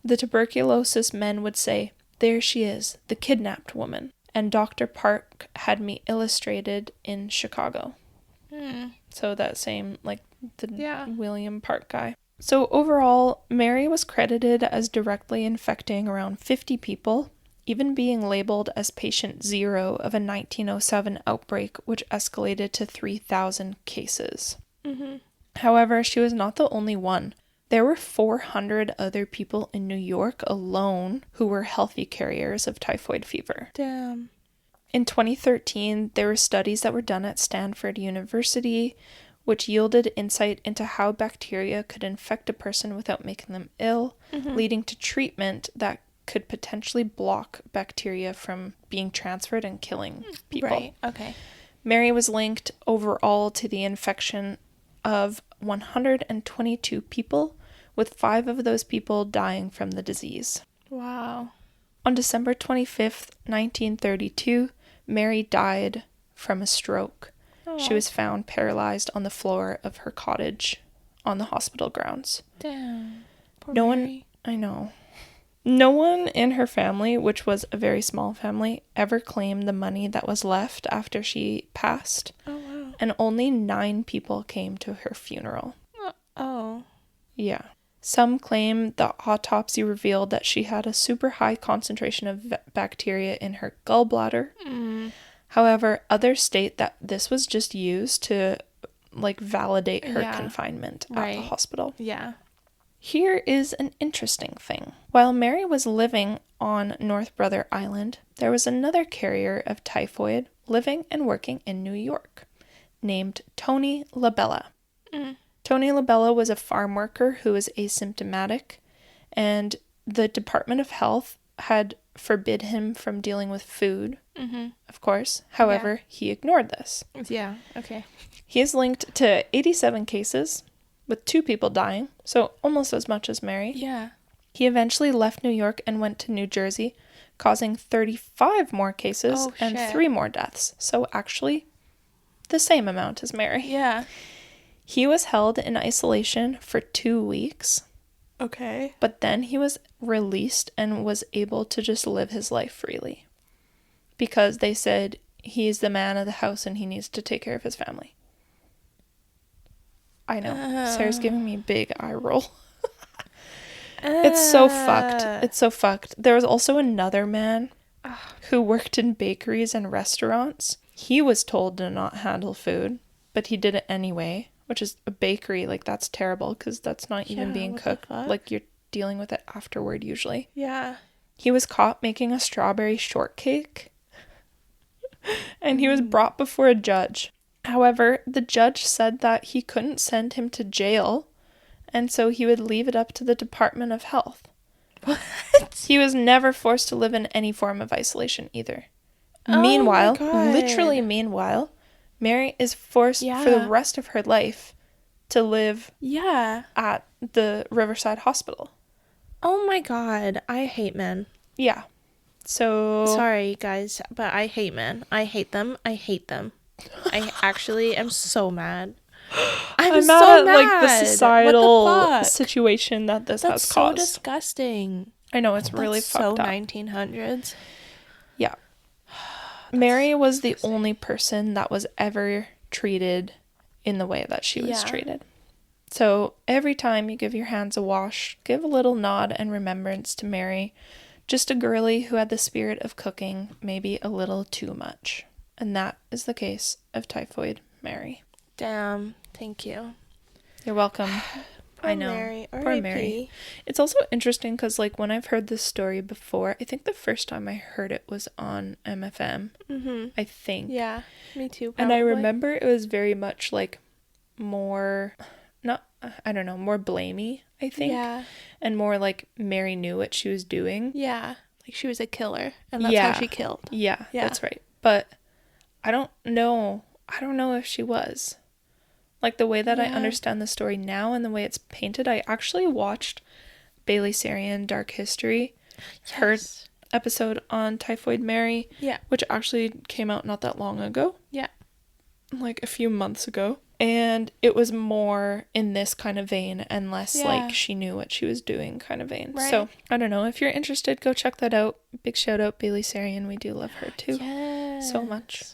The tuberculosis men would say, there she is, the kidnapped woman. And Dr. Park had me illustrated in Chicago. So that same, like, the William Park guy. So overall, Mary was credited as directly infecting around 50 people, even being labeled as patient 0 of a 1907 outbreak, which escalated to 3,000 cases. However, she was not the only one. There were 400 other people in New York alone who were healthy carriers of typhoid fever. Damn. In 2013, there were studies that were done at Stanford University, which yielded insight into how bacteria could infect a person without making them ill, leading to treatment that could potentially block bacteria from being transferred and killing people. Right, okay. Mary was linked overall to the infection of 122 people, with 5 of those people dying from the disease. Wow. On December 25th, 1932, Mary died from a stroke. Oh. She was found paralyzed on the floor of her cottage on the hospital grounds. Damn. Poor No Mary. one, I know. No one in her family, which was a very small family, ever claimed the money that was left after she passed. Oh, wow. And only 9 people came to her funeral. Oh. Yeah. Some claim the autopsy revealed that she had a super high concentration of bacteria in her gallbladder. However, others state that this was just used to, like, validate her confinement at the hospital. Yeah. Here is an interesting thing. While Mary was living on North Brother Island, there was another carrier of typhoid living and working in New York named Tony LaBella. Tony LaBella was a farm worker who was asymptomatic, and the Department of Health had forbid him from dealing with food, of course. However, he ignored this. Yeah, okay. He is linked to 87 cases, with 2 people dying, so almost as much as Mary. Yeah. He eventually left New York and went to New Jersey, causing 35 more cases and 3 more deaths. So actually, the same amount as Mary. Yeah. He was held in isolation for 2 weeks. Okay. But then he was released and was able to just live his life freely. Because they said he's the man of the house and he needs to take care of his family. I know. Sarah's giving me a big eye roll. It's so fucked. It's so fucked. There was also another man who worked in bakeries and restaurants. He was told to not handle food, but he did it anyway, which is a bakery. Like, that's terrible because that's not even being cooked. Like, you're dealing with it afterward usually. Yeah. He was caught making a strawberry shortcake and he was brought before a judge. However, the judge said that he couldn't send him to jail, and so he would leave it up to the Department of Health. What? He was never forced to live in any form of isolation either. Meanwhile, literally meanwhile, Mary is forced for the rest of her life to live at the Riverside Hospital. Oh my God. I hate men. Yeah. So... Sorry, guys, but I hate men. I hate them. I hate them. I actually am so mad. I'm mad so at mad. like the societal What the fuck? situation that this has That's caused. so disgusting. I know, it's really fucked up. So 1900s. Yeah. Mary was the only person that was ever treated in the way that she was treated. So every time you give your hands a wash, give a little nod and remembrance to Mary, just a girly who had the spirit of cooking, maybe a little too much. And that is the case of Typhoid Mary. Damn. Thank you. You're welcome. I know. Mary. Poor Mary. It's also interesting because, like, when I've heard this story before, I think the first time I heard it was on MFM. I think. Yeah, me too. Probably. And I remember it was very much, like, more, more blamey, I think. Yeah. And more like Mary knew what she was doing. Yeah. Like she was a killer. And that's how she killed. Yeah, that's right. But I don't know if she was. Like, the way that I understand the story now and the way it's painted, I actually watched Bailey Sarian Dark History, her episode on Typhoid Mary, which actually came out not that long ago. Yeah. Like a few months ago. And it was more in this kind of vein and less like she knew what she was doing kind of vein. Right. So, I don't know. If you're interested, go check that out. Big shout out, Bailey Sarian. We do love her too. So much.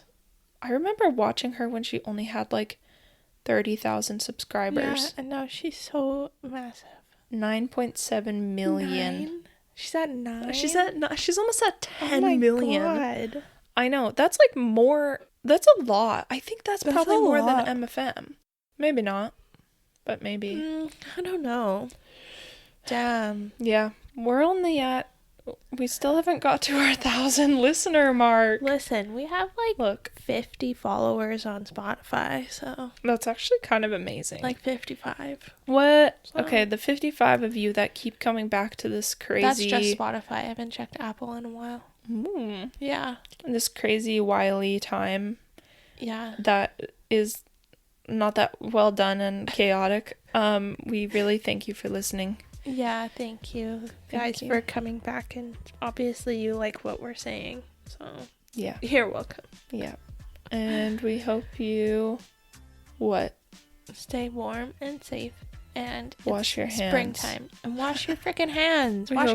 I remember watching her when she only had like 30,000 subscribers. Yeah, and now she's so massive. 9.7 million. 9? She's at 9? She's almost at 10 million. God. I know. That's like more. That's a lot. I think that's probably more than MFM. Maybe not. But maybe. I don't know. Damn. Yeah. We're only at. We still haven't got to our 1,000 listener mark. Listen, we have like 50 followers on Spotify, so that's actually kind of amazing. Like 55. What? So. Okay, the 55 of you that keep coming back to this crazy. That's just Spotify. I haven't checked Apple in a while. Yeah. This crazy wily time. Yeah. That is not that well done and chaotic. We really thank you for listening. Yeah, thank you guys for coming back, and obviously you like what we're saying, so yeah, you're welcome. Yeah, and we hope you stay warm and safe, and wash your hands. Springtime, and wash your freaking hands. Wash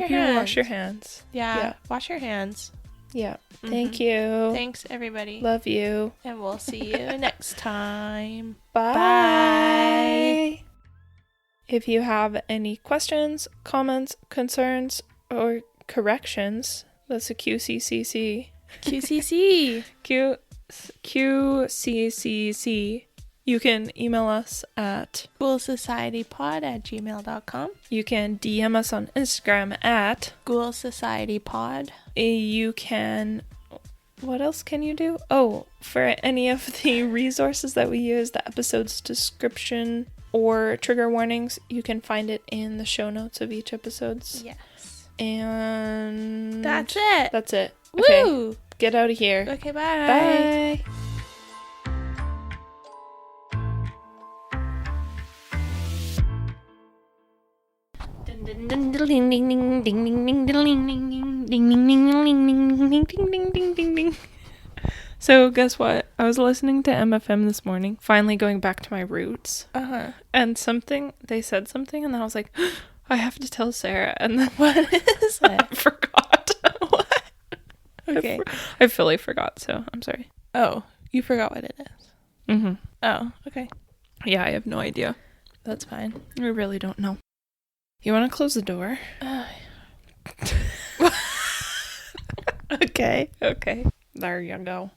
your hands. Yeah, wash your hands. Yeah. Thank you. Thanks, everybody. Love you. And we'll see you next time. Bye. If you have any questions, comments, concerns, or corrections, that's a QCCC. QCC. QCCC. You can email us at ghoulsocietypod@gmail.com. You can DM us on Instagram at ghoulsocietypod. You can... What else can you do? Oh, for any of the resources that we use, the episode's description or trigger warnings, you can find it in the show notes of each episodes. Yes. And... That's it. Okay. Woo! Get out of here. Okay, bye. Bye. So guess what? I was listening to MFM this morning, finally going back to my roots. And they said something, and then I was like, I have to tell Sarah. And then what is it? I forgot. What? Okay. I fully forgot, so I'm sorry. Oh, you forgot what it is. Mm-hmm. Oh, okay. Yeah, I have no idea. That's fine. I really don't know. You want to close the door? Okay. There you go.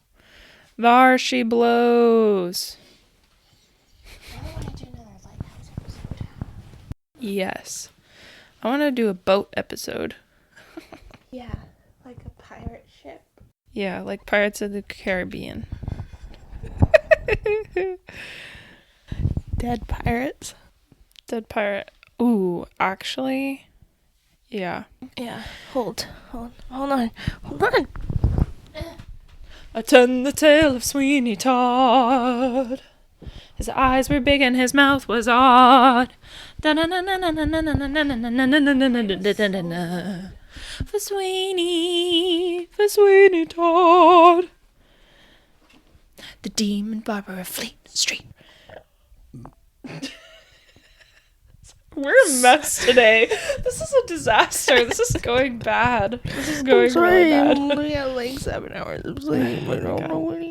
There she blows. I want to do another lighthouse episode. Yes. I want to do a boat episode. Yeah, like a pirate ship. Yeah, like Pirates of the Caribbean. Dead pirates. Dead pirate. Ooh, actually, yeah. Yeah. Hold on. I turned the tale of Sweeney Todd. His eyes were big and his mouth was odd. For Sweeney Todd. The demon barber of Fleet Street. We're a mess today. This is a disaster. This is going bad. This is going really bad. We have like 7 hours of sleep. I don't know what